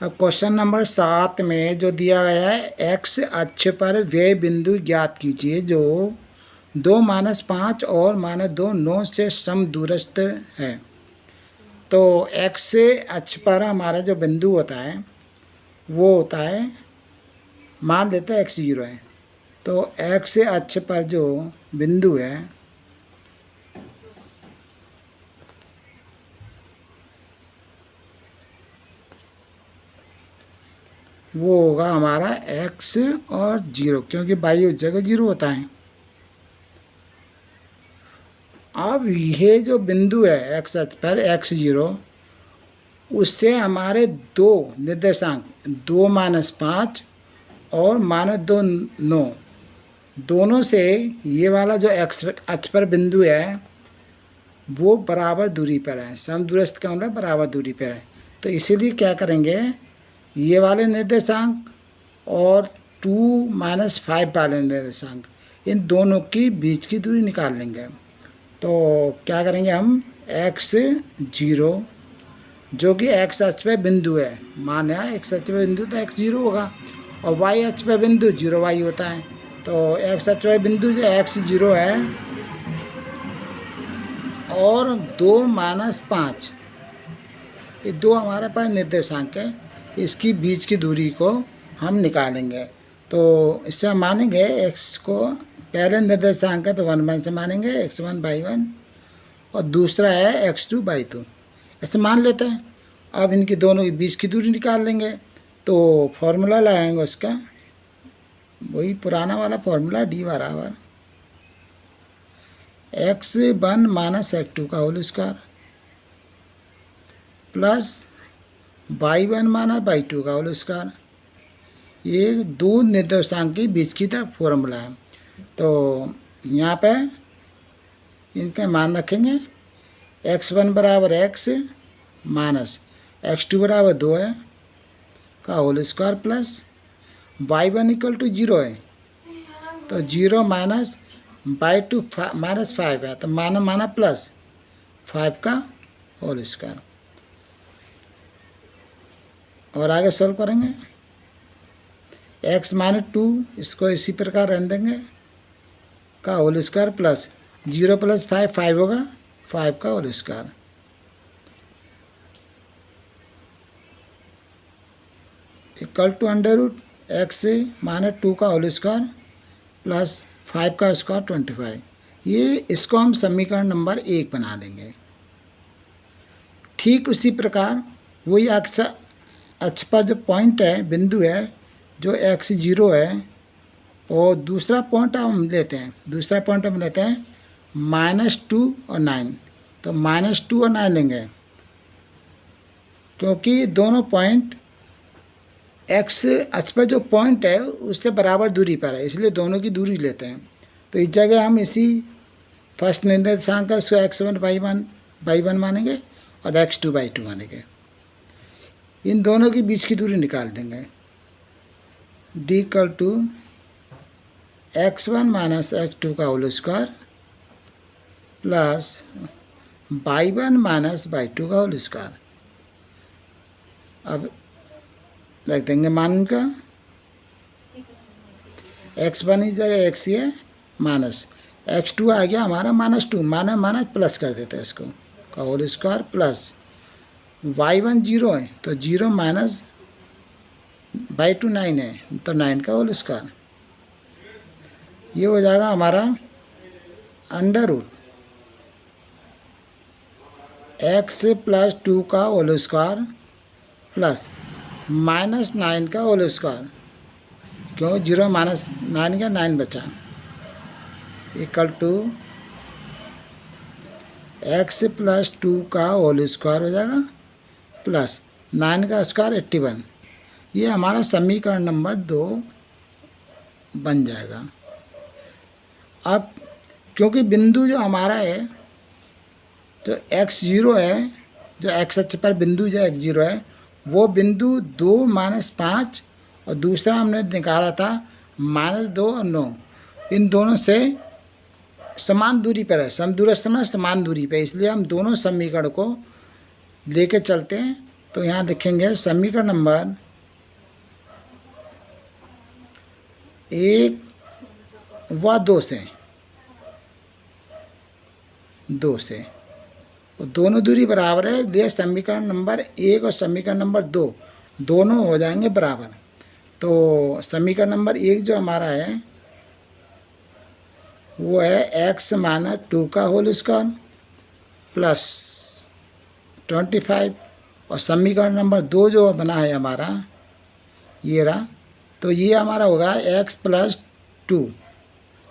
अब question number 7 में जो दिया गया है, एक्स अक्ष पर वे बिंदु ज्ञात कीजिए जो 2 - 5 और -2 9 से समदूरस्थ है। तो एक्स अक्ष पर हमारा जो बिंदु होता है वो होता है, मान लेते हैं एक्स 0 है, तो एक्स अक्ष पर जो बिंदु है वो होगा हमारा x और 0, क्योंकि बाई उस जगह 0 होता है। अब ये जो बिंदु है x अक्ष पर x 0, उससे हमारे दो निर्देशांक 2 - 5 और -2 9, दोनों से ये वाला जो x अक्ष पर बिंदु है वो बराबर दूरी पर है। समदूरस्थ का मतलब बराबर दूरी पर है। तो इसीलिए क्या करेंगे, ये वाले निर्देशांक और 2 - 5 वाले निर्देशांक, इन दोनों की बीच की दूरी निकाल लेंगे। तो क्या करेंगे हम, x 0 जो कि x अक्ष पे बिंदु है, मान है x अक्ष पे बिंदु तो x 0 होगा, और y अक्ष पे बिंदु 0y होता है। तो x अक्ष पे बिंदु जो x 0 है और 2 - 5, ये दो हमारे पास निर्देशांक है, इसकी बीच की दूरी को हम निकालेंगे। तो इससे हम मानेंगे x को, पहले निर्देशांक है तो 1 से मानेंगे x1/1, और दूसरा है x2/2, ऐसे मान लेते हैं। अब इनकी दोनों के बीच की दूरी निकाल लेंगे। तो फॉर्मूला लगाएंगे उसका, वही पुराना वाला फॉर्मूला, d बराबर x1 - x2 का whole square plus y1 - y2 का होल स्क्वायर। ये दो निर्देशांक के बीच की तरफ फॉर्मूला है। तो यहाँ पे इनका मान रखेंगे, x1 बराबर x माइनस x2 बराबर 2 है का होल स्क्वायर प्लस y1 = 0 है, तो 0 माइनस y2 -5 है, तो माना प्लस 5 का होल स्क्वायर। और आगे सॉल्व करेंगे, x - 2 इसको इसी प्रकार रहने देंगे का होल स्क्वायर प्लस 0 + 5 5 होगा, 5 का whole square equal to √x - 2 का होल स्क्वायर प्लस 5 का स्क्वायर 25। ये इसको हम समीकरण नंबर 1 बना लेंगे। ठीक उसी प्रकार वही अक्ष पर जो पॉइंट है, बिंदु है, जो x 0 है, और दूसरा पॉइंट हम लेते हैं, -2 और 9, तो -2 और 9 लेंगे, क्योंकि दोनों पॉइंट x अक्ष पर जो पॉइंट है उससे बराबर दूरी पर है, इसलिए दोनों की दूरी लेते हैं। तो इस जगह हम इसी फर्स्ट निर्देशांक का इसको x1/1 मानेंगे और x2/2 मानेंगे। इन दोनों की बीच की दूरी निकाल देंगे, d = x1 - x2 का whole square plus y1 - y2 का होल स्क्वायर। अब रख देंगे मान का, x1 इस जगह x है माइनस x2 आ गया हमारा -2, माइनस प्लस कर देते हैं इसको का होल स्क्वायर प्लस y1 0 है, तो 0 माइनस y2 9 है, तो 9 का होल स्क्वायर। ये हो जाएगा हमारा √x + 2 का होल स्क्वायर प्लस -9 का होल स्क्वायर, क्यों 0 - 9 का 9 बचा, इक्वल टू x + 2 का होल स्क्वायर हो जाएगा प्लस 9 का स्क्वायर 81। ये हमारा समीकरण नंबर 2 बन जाएगा। अब क्योंकि बिंदु जो हमारा है, जो x 0 है, जो x अक्ष पर बिंदु जो x 0 है, वो बिंदु 2 - 5 और दूसरा हमने निकाला था -2 और 9, इन दोनों से समान दूरी पर है, समदूरस्थ में समान दूरी पर, इसलिए हम दोनों समीकरण को लेके चलते हैं तो यहाँ लिखेंगे समीकरण नंबर 1 व 2 से और दोनों दूरी बराबर है, इसलिए समीकरण नंबर 1 और समीकरण नंबर 2 दोनों हो जाएंगे बराबर। तो समीकरण नंबर 1 जो हमारा है वो है x माइनस 2 का होल स्क्वायर प्लस 25 और समीकरण नंबर 2 जो बना है हमारा ये रहा, तो ये हमारा होगा x प्लस 2।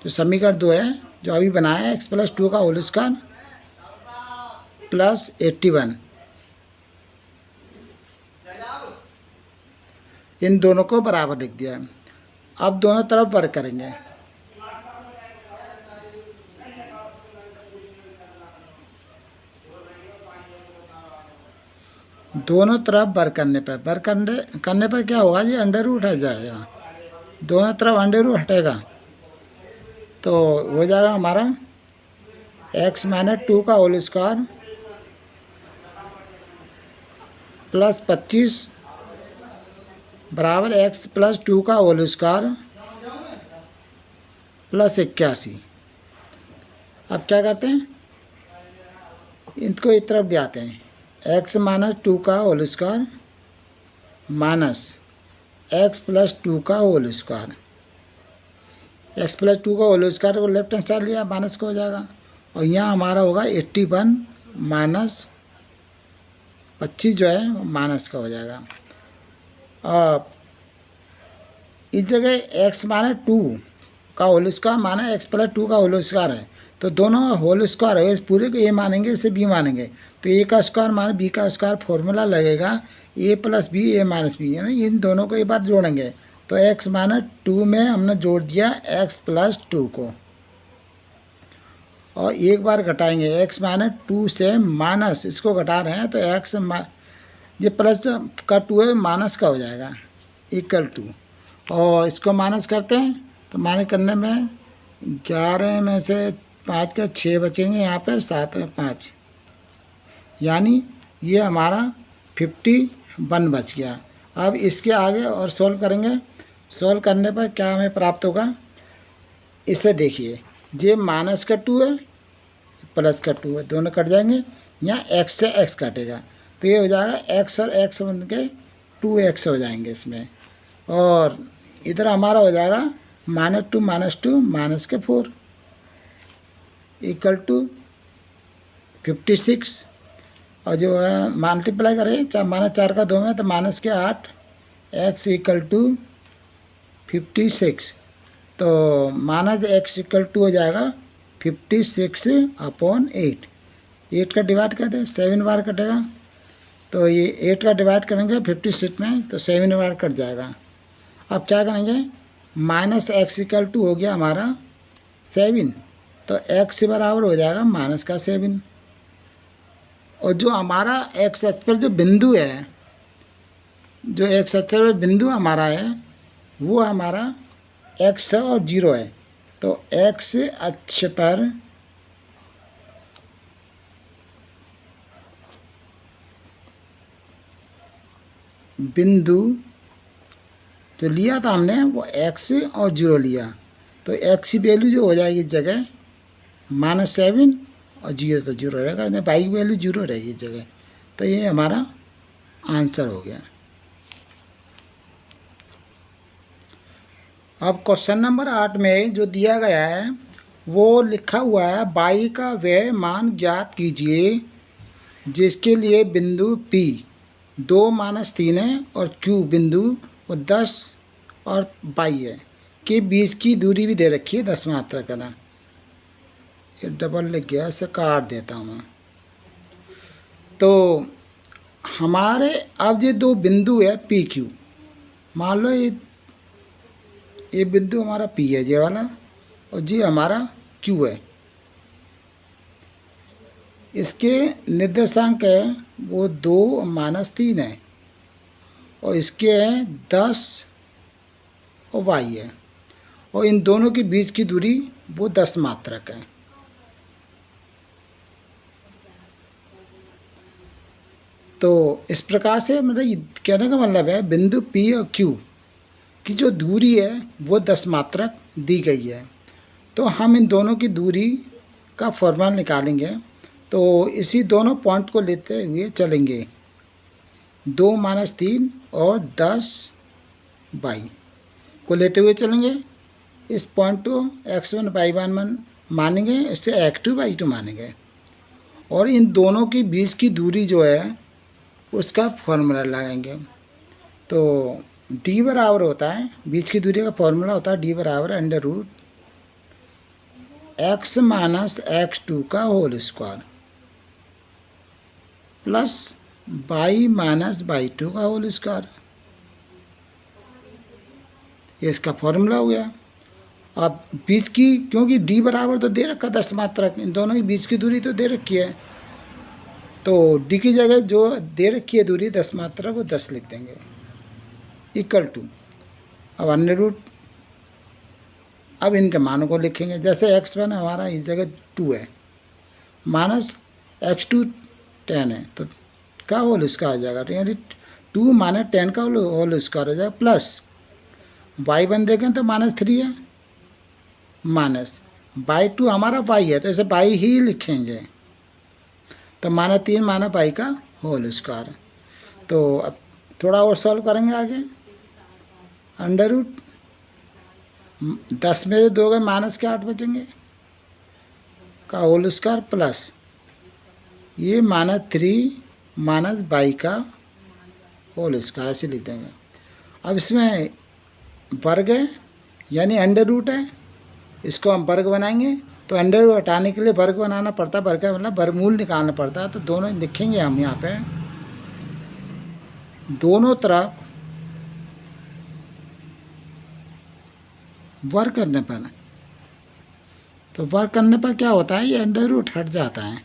तो समीकरण 2 है जो अभी बना है x प्लस 2 का होल स्क्वायर प्लस 81, इन दोनों को बराबर लिख दिया। अब दोनों तरफ वर्क करेंगे। दोनों तरफ वर्क करने पर क्या होगा, ये अंडर रूट हट जाएगा, दोनों तरफ अंडर रूट हटेगा तो हो जाएगा हमारा x माइनस 2 का होल स्क्वायर प्लस 25 बराबर x प्लस 2 का होल स्क्वायर प्लस 81। अब क्या करते हैं, इनको एक तरफ ले आते हैं, x माइनस 2 का whole square minus x plus 2 का होल स्क्वायर, x प्लस 2 का होल स्क्वायर को लेफ्ट हैंड साइड लिया माइनस का हो जाएगा और यहाँ हमारा होगा 81 माइनस 25 जो है माइनस का हो जाएगा। अब इस जगह x माइनस 2 का होल स्क्वायर माना x प्लस 2 का होल स्क्वायर है, तो दोनों होल स्क्वायर है, इस पूरे को a मानेंगे, इसे b मानेंगे, तो a का स्क्वायर माने b का स्क्वायर फॉर्मूला लगेगा a plus b a minus b, है ना। इन दोनों को एक बार जोड़ेंगे तो x माइनस 2 में हमने जोड़ दिया x प्लस 2 को और एक बार घटाएंगे x माइनस 2 से माइनस इसको घटा रहे हैं तो x ये प्लस का 2 है माइनस का हो जाएगा इक्वल टू, और इसको माइनस करते हैं तो माइनस करने में 11 में से 5 के 6 बचेंगे, यहाँ पे 7 में 5 यानी ये हमारा 51 बच गया। अब इसके आगे और सोल्व करेंगे, सोल्व करने पर क्या हमें प्राप्त होगा, इसे देखिए, ये माइनस का 2 है प्लस का 2 है, दोनों कट जाएंगे, यहाँ x से x काटेगा तो ये हो जाएगा x और x बन के 2x हो जाएंगे इसमें, और इधर हमारा हो जाएगा -2 माइनस के 4 इक्वल टू 56, और जो है मल्टीप्लाई करें -4 का 2 में तो माइनस के 8 x इक्वल टू 56, तो माइनस x इक्वल टू हो जाएगा 56/8। 8 का डिवाइड कर दें 7 बार कटेगा, तो ये 8 का डिवाइड करेंगे 56 में तो 7 बार कट जाएगा। अब क्या करेंगे, माइनस एक्स इक्वल टू हो गया हमारा 7, तो x बराबर हो जाएगा माइनस का 7, और जो हमारा x अक्ष पर जो बिंदु है, जो x अक्ष पर बिंदु हमारा है वो हमारा x और 0 है, तो x अक्ष पर बिंदु जो लिया था हमने वो x और 0 लिया, तो x की वैल्यू जो हो जाएगी इस जगह -7 और 0 तो 0 रहेगा, वाई की वैल्यू 0 रहेगी इस जगह, तो ये हमारा आंसर हो गया। अब क्वेश्चन नंबर 8 में जो दिया गया है वो लिखा हुआ है y का वह मान ज्ञात कीजिए जिसके लिए बिंदु P 2-3 है और Q बिंदु वो 10 और 22 है के बीच की दूरी भी दे रखी है 10 मात्रा करना। ये डबल लिख गया, इसे काट देता हूँ मैं। तो हमारे अब ये दो बिंदु है पी क्यू, मान लो ये बिंदु हमारा P है ये वाला, और ये हमारा Q है। इसके निर्देशांक है वो 2-3 है, और इसके हैं 10 और y है, और इन दोनों के बीच की दूरी वो 10 मात्रक है। तो इस प्रकार से मतलब ये कहने का मतलब है बिंदु P और Q की जो दूरी है वो 10 मात्रक दी गई है। तो हम इन दोनों की दूरी का फॉर्मूला निकालेंगे। तो इसी दोनों पॉइंट को लेते हुए चलेंगे, 2-3 और 10 को लेते हुए चलेंगे। इस पॉइंट को x1 y1 मानेंगे, इससे x2 y2 मानेंगे और इन दोनों के बीच की दूरी जो है उसका फॉर्मूला लगाएंगे। तो d बराबर होता है, बीच की दूरी का फॉर्मूला होता है d बराबर √x माइनस x2 का whole square plus y minus y2 का होल स्क्वायर। ये इसका फॉर्मूला हो गया। अब बीच की, क्योंकि d बराबर तो दे रखा 10 मात्रक, इन दोनों की बीच की दूरी तो दे रखी है, तो d की जगह जो दे रखी है दूरी 10 मात्रक वो 10 लिख देंगे इक्वल टू, अब अंडर रूट, अब इनके मानों को लिखेंगे। जैसे x1 हमारा इस जगह 2 है, माइनस x2 10 है, तो का होल स्क्वायर आ जाएगा, तो यानी 2 माइनस 10 का होल स्क्वायर हो जाएगा प्लस y1 देखें तो -3 है, माइनस y2 हमारा y है तो इसे y ही लिखेंगे, तो -3 माइनस y का होल स्क्वायर। तो अब थोड़ा और सॉल्व करेंगे आगे, अंडर रूट 10 में से 2 गए माइनस के 8 बचेंगे का होल स्क्वायर प्लस ये -3 माइनस y का होल स्क्वायर ऐसे लिख देंगे। अब इसमें वर्ग है यानी अंडर रूट है, इसको हम वर्ग बनाएंगे, तो अंडर रूट हटाने के लिए वर्ग बनाना पड़ता है, वर्ग का मतलब वर्गमूल निकालना पड़ता है। तो दोनों लिखेंगे हम यहाँ पे, दोनों तरफ वर्ग करने पर, तो वर्ग करने पर क्या होता है, ये अंडर रूट हट जाता है,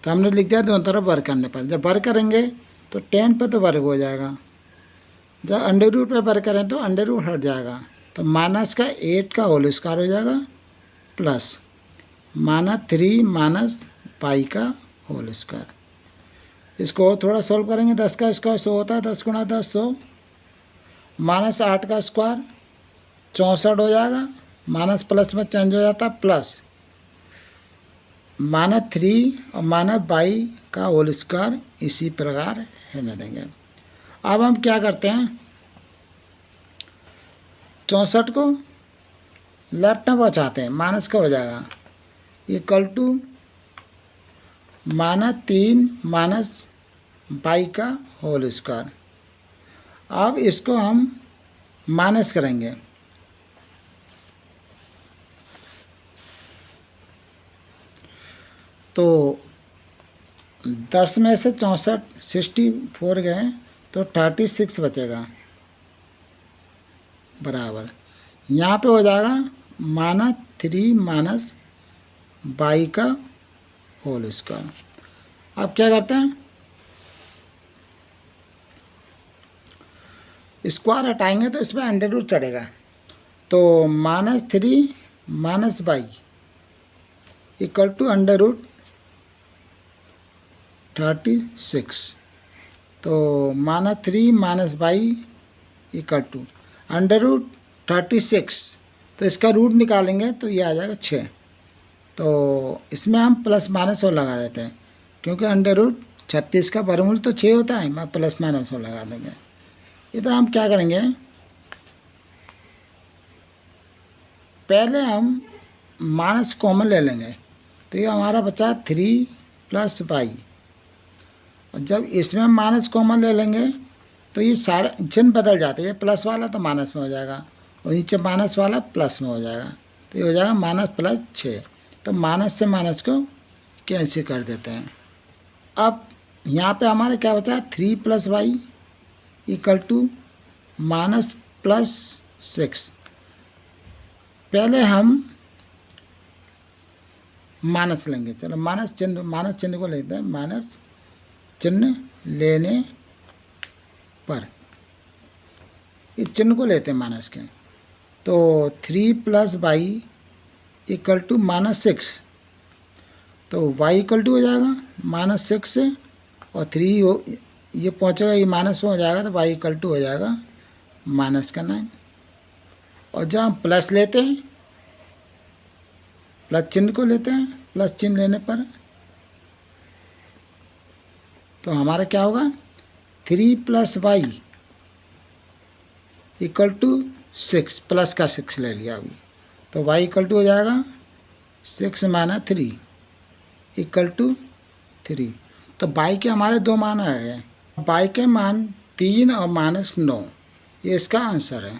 तो हमने लिख दिया दोनों तरफ वर्ग करने पर। जब वर्ग करेंगे तो 10 पर तो वर्ग हो जाएगा, जब अंडर रूट पर वर्ग करें तो अंडर रूट हट जाएगा, तो माइनस का 8 का होल स्क्वायर हो जाएगा प्लस -3 माइनस पाई का होल स्क्वायर। इसको और थोड़ा सॉल्व करेंगे, 10 का स्क्वायर 100 होता है, 10 गुणा 10 100, माइनस 8 का स्क्वायर 64 हो जाएगा, माइनस प्लस में चेंज हो जाता है प्लस -3 और -y का होल स्क्वायर इसी प्रकार रहने देंगे। अब हम क्या करते हैं, 64 को लेफ्ट में पहुँचाते हैं, माइनस का हो जाएगा इक्वल टू -3 माइनस y का होल स्क्वायर। अब इसको हम माइनस करेंगे, तो 10 में से 64 64 गए तो 36 बचेगा बराबर, यहाँ पे हो जाएगा -3 माइनस y का होल स्क्वायर। अब क्या करते हैं, स्क्वायर हटाएंगे तो इसमें अंडर रूट चढ़ेगा, तो -3 minus y equal to under root 36, तो -3 minus y equal to under root 36, तो इसका रूट निकालेंगे तो ये आ जाएगा 6। तो इसमें हम प्लस माइनस और लगा देते हैं, क्योंकि अंडर रूट 36 का वर्गमूल तो 6 होता है, मैं प्लस माइनस और लगा देंगे। इधर हम क्या करेंगे, पहले हम माइनस कॉमन ले लेंगे, तो ये हमारा बचा 3 + y, और जब इसमें हम माइनस कॉमन ले लेंगे तो ये सारा चिन्ह बदल जाते हैं, ये प्लस वाला तो माइनस में हो जाएगा और नीचे माइनस वाला प्लस में हो जाएगा, तो ये हो जाएगा -+6। तो माइनस से माइनस को कैंसिल कर देते हैं। अब यहाँ पे हमारे क्या बचा, 3 + y इक्वल टू -+6। पहले हम माइनस लेंगे, चलो माइनस चिन्ह को लेते हैं, माइनस चिन्ह लेने पर इस चिन्ह को लेते हैं माइनस के, तो 3 + y इक्वल टू -6, तो y इक्वल टू हो जाएगा -6 से और 3 हो, ये पहुँचेगा, ये माइनस में हो जाएगा तो वाई इक्वल टू हो जाएगा -9। और जब हम प्लस लेते हैं, प्लस चिन्ह को लेते हैं, प्लस चिन्ह लेने पर तो हमारा क्या होगा, 3 + y इक्वल टू 6, प्लस का 6 ले लिया अभी, तो y इक्वल टू हो जाएगा 6 - 3 इक्वल टू 3। तो y के हमारे 2 मान आए हैं, y के मान 3 और -9, ये इसका आंसर है।